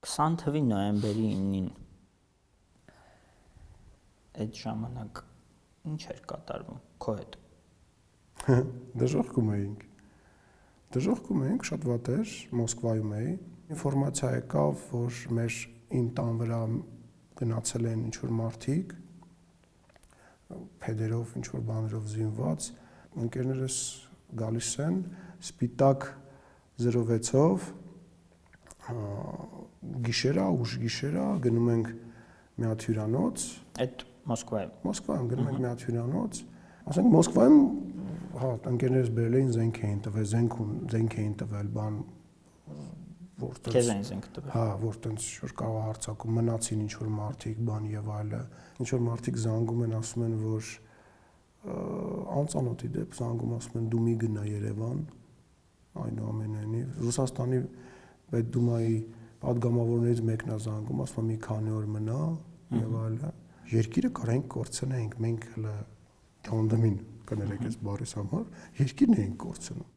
20 թվականի նոյեմբերի 9-ին այդ ժամանակ ինչ էր կատարվում քո հետ։ Դժոխքում էինք, շատ վատ էր, Մոսկվայում էի։ Ինֆորմացիա եկավ, որ իմ տան վրա գնացել են ինչ-որ մարդիկ, փեդերով, ինչ-որ բաներով զինված, ընկերներս գալիս են սպիտակ 06-ով, ուշ գիշերա գնում ենք մի հատ հյուրանոց, Այդ Մոսկվայում գնում ենք մի հատ հյուրանոց, ասենք Մոսկվայում ընկերներս բերել էին զենք էին տվել, բան որ քեզ էին զենք տվել։ որ տենց որ կարող հարցակում մնացին ինչ որ մարդիկ, բան եւ այլը։ Ինչ որ մարդիկ զանգում են, ասում են, որ անծանոթի դեպ զանգում, ասում են դու մի գնա Երևան, այնուամենայնիվ Ռուսաստանի Պետդումայի պատգամավորներից մեկն է զանգում, ասում է մի քանի օր մնա եւ այլը։ Երկիրը կարենք կորցնենք, մենք հələ ջանդամին կներեք այս բարիս համար, երկիրն ենք կորցնում։